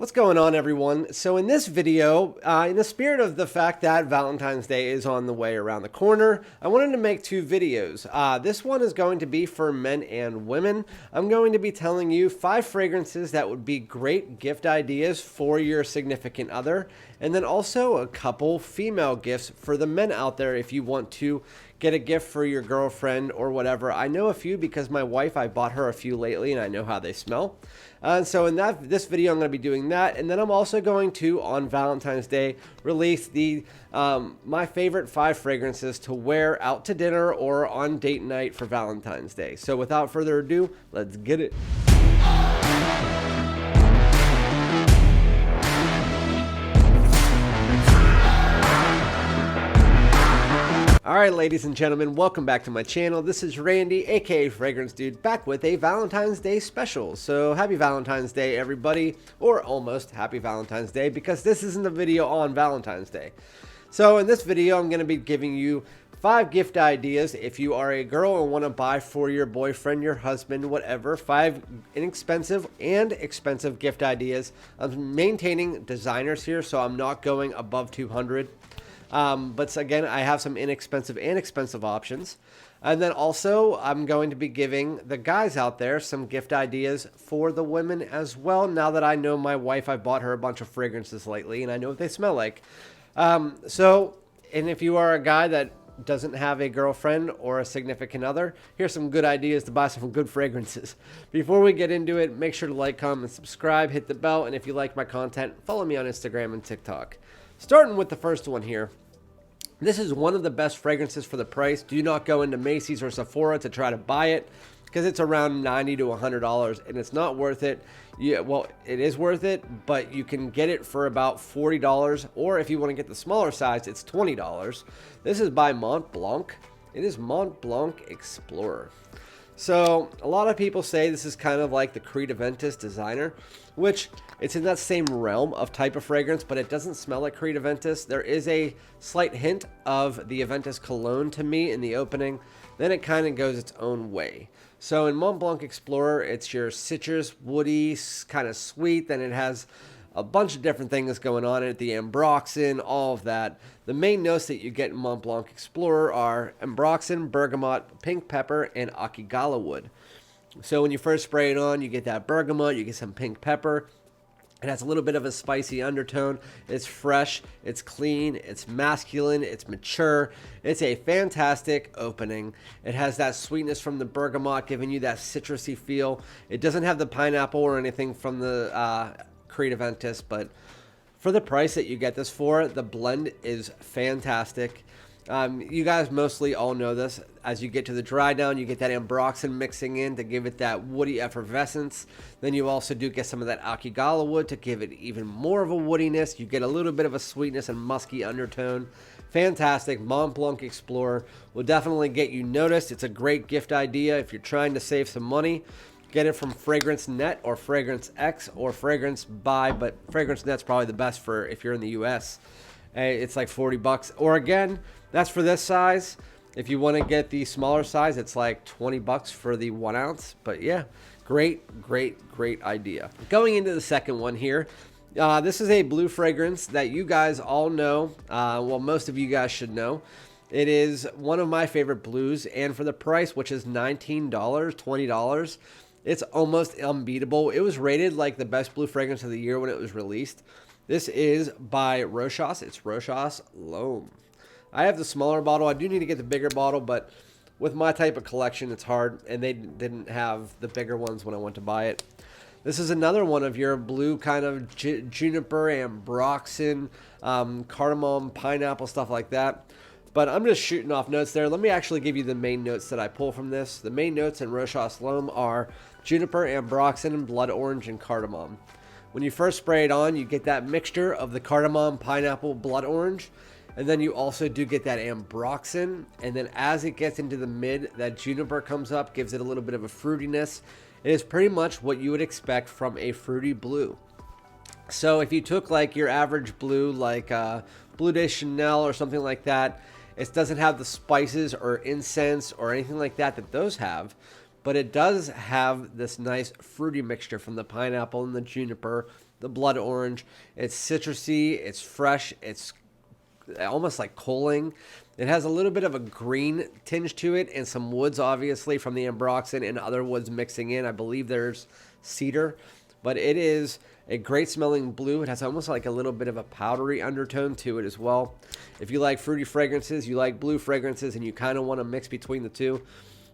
What's going on, everyone? So in this video, in the spirit of the fact that Valentine's Day is on the way around the corner, I wanted to make two videos. This one is going to be for men and women. I'm going to be telling you 5 fragrances that would be great gift ideas for your significant other, and then also a couple female gifts for the men out there if you want to get a gift for your girlfriend or whatever. I know a few because my wife, I bought her a few lately and I know how they smell. So in this video, I'm going to be doing that. And then I'm also going to, on Valentine's Day, release the my favorite 5 fragrances to wear out to dinner or on date night for Valentine's Day. So without further ado, let's get it. Alright, ladies and gentlemen, welcome back to my channel. This is Randy, aka FragranceDoud, back with a Valentine's Day special. So happy Valentine's Day, everybody, or almost happy Valentine's Day, because this isn't a video on Valentine's Day. So in this video, I'm going to be giving you 5 gift ideas if you are a girl and want to buy for your boyfriend, your husband, whatever. 5 inexpensive and expensive gift ideas. I'm maintaining designers here, so I'm not going above 200. But again, I have some inexpensive and expensive options. And then also, I'm going to be giving the guys out there some gift ideas for the women as well. Now that I know my wife, I bought her a bunch of fragrances lately, and I know what they smell like. And if you are a guy that doesn't have a girlfriend or a significant other, here's some good ideas to buy some good fragrances. Before we get into it, make sure to like, comment, and subscribe, hit the bell, and if you like my content, follow me on Instagram and TikTok. Starting with the first one here. This is one of the best fragrances for the price. Do not go into Macy's or Sephora to try to buy it because it's around $90 to $100 and it's not worth it. Yeah, well, it is worth it, but you can get it for about $40, or if you want to get the smaller size, it's $20. This is by Mont Blanc. It is Mont Blanc Explorer. So a lot of people say this is kind of like the Creed Aventus designer, which it's in that same realm of type of fragrance, but it doesn't smell like Creed Aventus. There is a slight hint of the Aventus cologne to me in the opening. Then it kind of goes its own way. So in Mont Blanc Explorer, it's your citrus, woody, kind of sweet. Then it has a bunch of different things going on in it, the ambroxan, all of that. The main notes that you get in Mont Blanc Explorer are ambroxan, bergamot, pink pepper, and akigala wood. So when you first spray it on, you get that bergamot, you get some pink pepper. It has a little bit of a spicy undertone. It's fresh, it's clean, it's masculine, it's mature. It's a fantastic opening. It has that sweetness from the bergamot, giving you that citrusy feel. It doesn't have the pineapple or anything from the Creed Aventus, but for the price that you get this for, the blend is fantastic. You guys mostly all know this. As you get to the dry down, you get that ambroxan mixing in to give it that woody effervescence. Then you also do get some of that akigala wood to give it even more of a woodiness. You get a little bit of a sweetness and musky undertone. Fantastic. Mont Blanc Explorer will definitely get you noticed. It's a great gift idea if you're trying to save some money. Get it from Fragrance Net or Fragrance X or Fragrance Buy, but Fragrance Net's probably the best for if you're in the US. It's like $40. Or again, that's for this size. If you want to get the smaller size, it's like $20 for the 1 ounce. But yeah, great idea. Going into the second one here. This is a blue fragrance that you guys all know. Well, most of you guys should know. It is one of my favorite blues, and for the price, which is $19, $20, it's almost unbeatable. It was rated like the best blue fragrance of the year when it was released. This is by Rochas. It's Rochas L'HOMME. I have the smaller bottle. I do need to get the bigger bottle, but with my type of collection, it's hard, and they didn't have the bigger ones when I went to buy it. This is another one of your blue kind of juniper, ambroxan, cardamom, pineapple, stuff like that. But I'm just shooting off notes there. Let me actually give you the main notes that I pull from this. The main notes in Rochas L'HOMME are juniper, ambroxan, blood orange, and cardamom. When you first spray it on, you get that mixture of the cardamom, pineapple, blood orange, and then you also do get that ambroxan. And then as it gets into the mid, that juniper comes up, gives it a little bit of a fruitiness. It is pretty much what you would expect from a fruity blue. So if you took like your average blue, like Bleu de Chanel or something like that, it doesn't have the spices or incense or anything like that that those have. but it does have this nice fruity mixture from the pineapple and the juniper the blood orange. It's citrusy, it's fresh, it's almost like coaling. It has a little bit of a green tinge to it and some woods, obviously, from the ambroxan and other woods mixing in. I believe there's cedar, but it is a great smelling blue. It has almost like a little bit of a powdery undertone to it as well. If you like fruity fragrances, you like blue fragrances, and you kind of want to mix between the two,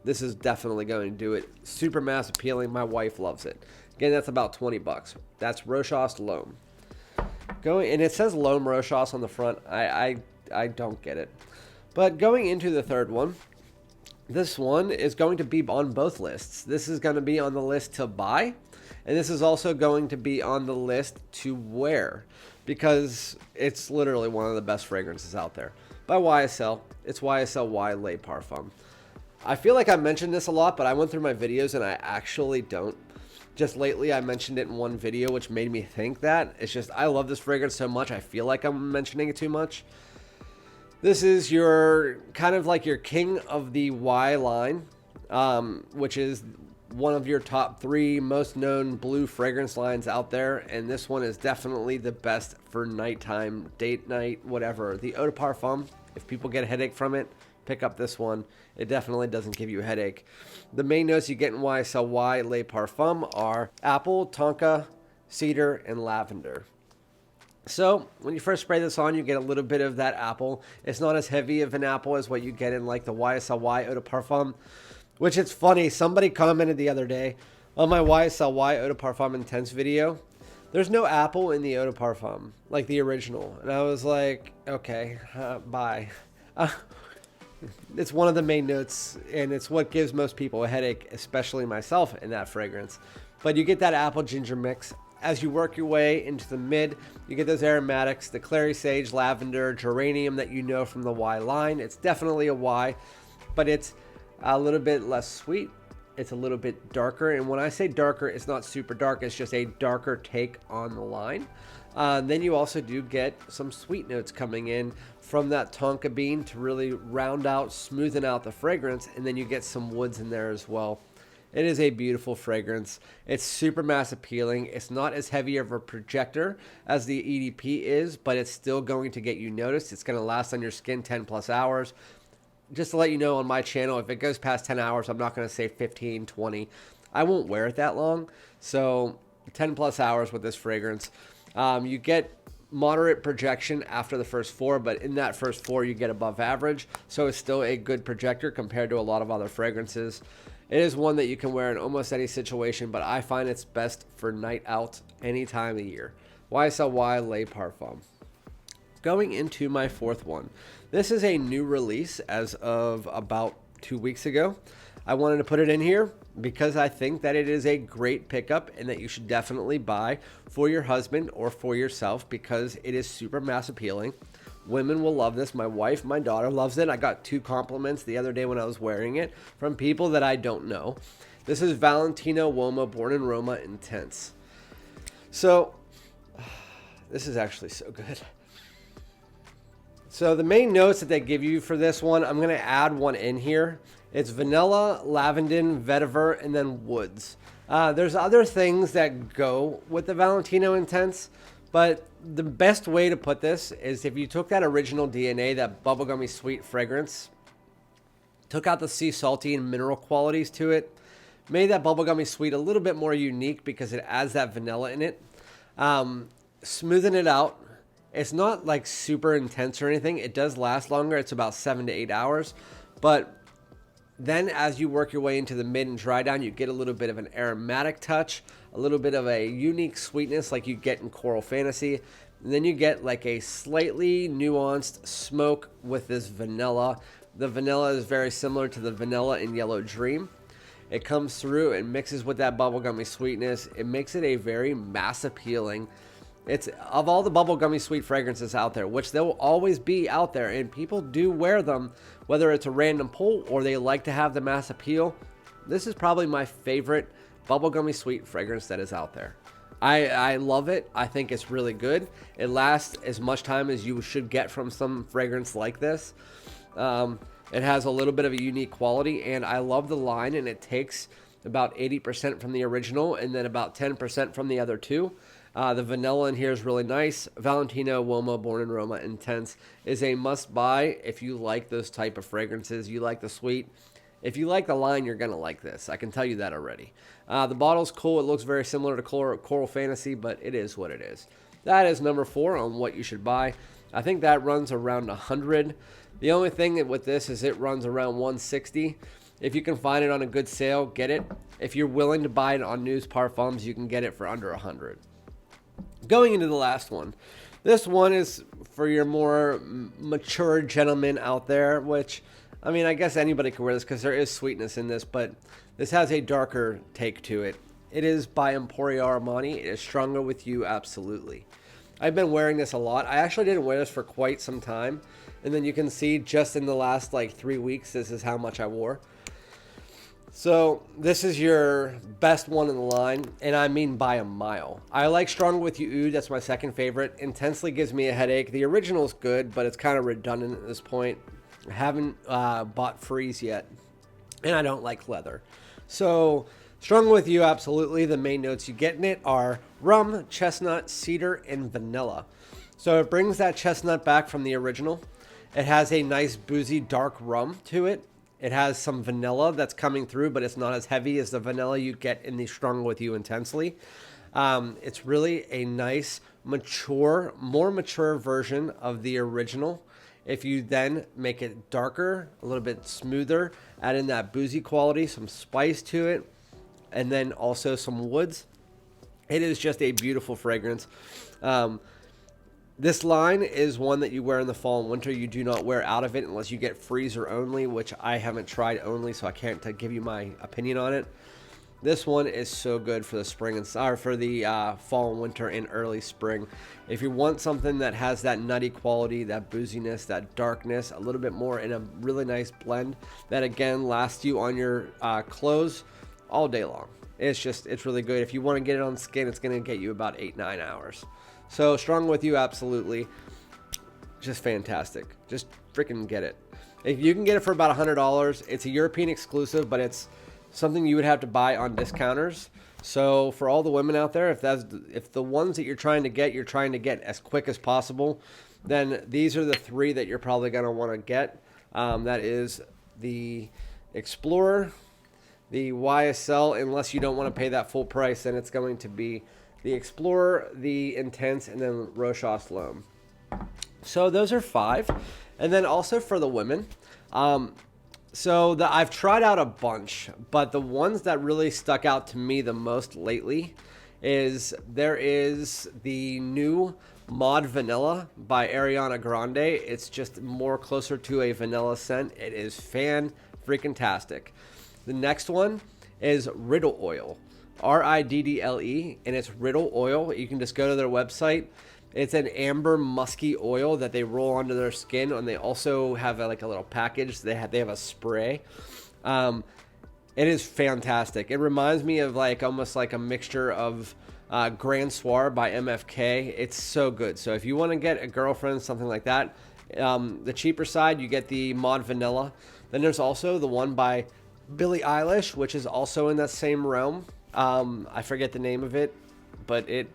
this is definitely going to do it. Super mass appealing. My wife loves it. Again, that's about 20 bucks. That's Rochas L'HOMME. And it says L'HOMME Rochas on the front. I don't get it. But going into the third one, this one is going to be on both lists. This is going to be on the list to buy, and this is also going to be on the list to wear, because it's literally one of the best fragrances out there. By YSL, it's YSL Y Eau de Parfum. I feel like I mentioned this a lot, but I went through my videos and I actually don't. Just lately, I mentioned it in one video, which made me think that. It's just, I love this fragrance so much, I feel like I'm mentioning it too much. This is your kind of like your king of the Y line, which is one of your top 3 most known blue fragrance lines out there. And this one is definitely the best for nighttime, date night, whatever. The Eau de Parfum, if people get a headache from it, pick up this one. It definitely doesn't give you a headache. The main notes you get in YSL Y Eau de Parfum are apple, tonka, cedar, and lavender. So when you first spray this on, you get a little bit of that apple. It's not as heavy of an apple as what you get in like the YSL Y Eau de Parfum, which it's funny. Somebody commented the other day on my YSL Y Eau de Parfum Intense video, there's no apple in the Eau de Parfum, like the original. And I was like, okay, bye. It's one of the main notes, and it's what gives most people a headache, especially myself, in that fragrance. But you get that apple ginger mix. As you work your way into the mid, you get those aromatics, the clary sage, lavender, geranium that you know from the Y line. It's definitely a Y, but it's a little bit less sweet. It's a little bit darker. And when I say darker, it's not super dark. It's just a darker take on the line. Then you also do get some sweet notes coming in from that tonka bean to really round out, smoothen out the fragrance. And then you get some woods in there as well. It is a beautiful fragrance. It's super mass appealing. It's not as heavy of a projector as the EDP is, but it's still going to get you noticed. It's going to last on your skin 10 plus hours. Just to let you know, on my channel, if it goes past 10 hours, I'm not going to say 15, 20. I won't wear it that long. So 10 plus hours with this fragrance. You get moderate projection after the first 4, but in that first 4, you get above average. So it's still a good projector compared to a lot of other fragrances. It is one that you can wear in almost any situation, but I find it's best for night out any time of year. YSL Y Eau de Parfum. Going into my fourth one. This is a new release as of about 2 weeks ago. I wanted to put it in here because I think that it is a great pickup and that you should definitely buy for your husband or for yourself because it is super mass appealing. Women will love this. My wife, my daughter loves it. I got 2 compliments the other day when I was wearing it from people that I don't know. This is Valentino Uomo Born in Roma Intense. So, this is actually so good. So the main notes that they give you for this one, I'm going to add one in here. It's vanilla, lavender, vetiver, and then woods. There's other things that go with the Valentino Intense, but the best way to put this is if you took that original DNA, that bubblegummy sweet fragrance, took out the sea salty and mineral qualities to it, made that bubblegummy sweet a little bit more unique because it adds that vanilla in it, smoothing it out. It's not like super intense or anything. It does last longer. It's about 7 to 8 hours. But then as you work your way into the mid and dry down, you get a little bit of an aromatic touch, a little bit of a unique sweetness like you get in Coral Fantasy. And then you get like a slightly nuanced smoke with this vanilla. The vanilla is very similar to the vanilla in Yellow Dream. It comes through and mixes with that bubblegummy sweetness. It makes it a very mass appealing. It's of all the bubblegummy sweet fragrances out there, which they'll always be out there, and people do wear them, whether it's a random pull or they like to have the mass appeal. This is probably my favorite bubblegummy sweet fragrance that is out there. I love it. I think it's really good. It lasts as much time as you should get from some fragrance like this. It has a little bit of a unique quality, and I love the line, and it takes about 80% from the original and then about 10% from the other two. The vanilla in here is really nice. Valentino, Uomo, Born in Roma Intense is a must buy if you like those type of fragrances. You like the sweet. If you like the line, you're going to like this. I can tell you that already. The bottle's cool. It looks very similar to Coral Fantasy, but it is what it is. That is number 4 on what you should buy. I think that runs around 100. The only thing with this is it runs around 160. If you can find it on a good sale, get it. If you're willing to buy it on News Parfums, you can get it for under 100. Going into the last one. This one is for your more mature gentlemen out there, which, I mean, I guess anybody can wear this because there is sweetness in this, but this has a darker take to it. It is by Emporio Armani. It is Stronger With You, absolutely. I've been wearing this a lot. I actually didn't wear this for quite some time. And then you can see just in the last like 3 weeks, this is how much I wore. So this is your best one in the line, and I mean by a mile. I like Stronger With You Oud. That's my second favorite. Intensely gives me a headache. The original is good, but it's kind of redundant at this point. I haven't bought Freeze yet, and I don't like leather. So Stronger With You, absolutely. The main notes you get in it are rum, chestnut, cedar, and vanilla. So it brings that chestnut back from the original. It has a nice boozy dark rum to it. It has some vanilla that's coming through, but it's not as heavy as the vanilla you get in the Stronger With You Intensely. It's really a nice, mature, more mature version of the original. If you then make it darker, a little bit smoother, add in that boozy quality, some spice to it, and then also some woods, it is just a beautiful fragrance. This line is one that you wear in the fall and winter. You do not wear out of it unless you get freezer only, which I haven't tried only, so I can't give you my opinion on it. This one is so good for the spring and for the fall and winter and early spring. If you want something that has that nutty quality, that booziness, that darkness, a little bit more in a really nice blend that again lasts you on your clothes all day long. It's really good. If you want to get it on skin, it's going to get you about 8-9 hours. So Stronger With You, absolutely. Just fantastic. Just freaking get it. If you can get it for about $100, it's a European exclusive, but it's something you would have to buy on discounters. So for all the women out there, if the ones that you're trying to get as quick as possible, then these are the 3 that you're probably going to want to get. That is the Explorer, the YSL, unless you don't want to pay that full price, then it's going to be the Explorer, the Intense, and then Rochas L'HOMME. So those are 5. And then also for the women, I've tried out a bunch, but the ones that really stuck out to me the most lately is there is the new Mod Vanilla by Ariana Grande. It's just more closer to a vanilla scent. It is fan-freaking-tastic. The next one is Riddle Oil. Riddle, and it's Riddle Oil. You can just go to their website. It's an amber musky oil that they roll onto their skin, and they also have a little package. They have a spray. It is fantastic. It reminds me of almost like a mixture of Grand Soir by MFK. It's so good. So if you want to get a girlfriend, something like that, the cheaper side, you get the Mod Vanilla. Then there's also the one by BILLIE Eilish, which is also in that same realm. I forget the name of it, but it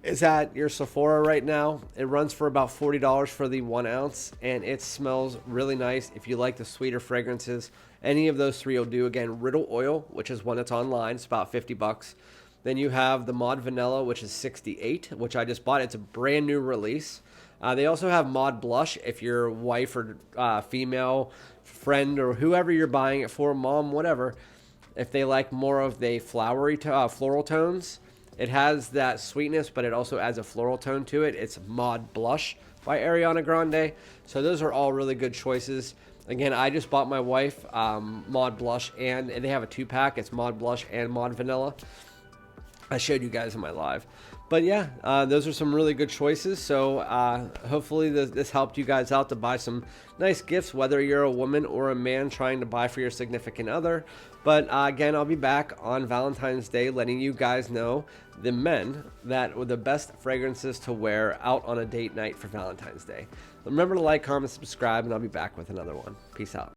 is at your Sephora right now. It runs for about $40 for the 1 ounce, and it smells really nice. If you like the sweeter fragrances, any of those 3 will do. Again, Riddle Oil, which is one that's online. It's about $50. Then you have the Mod Vanilla, which is $68, which I just bought. It's a brand new release. They also have Mod Blush if your wife or female friend or whoever you're buying it for, mom, whatever, if they like more of the flowery floral tones. It has that sweetness, but it also adds a floral tone to it. It's Mod Blush by Ariana Grande. So those are all really good choices. Again, I just bought my wife Mod Blush, and they have a 2-pack. It's Mod Blush and Mod Vanilla. I showed you guys in my live. But yeah, those are some really good choices. So hopefully this helped you guys out to buy some nice gifts, whether you're a woman or a man trying to buy for your significant other. But again, I'll be back on Valentine's Day letting you guys know, the men, that were the best fragrances to wear out on a date night for Valentine's Day. Remember to like, comment, subscribe, and I'll be back with another one. Peace out.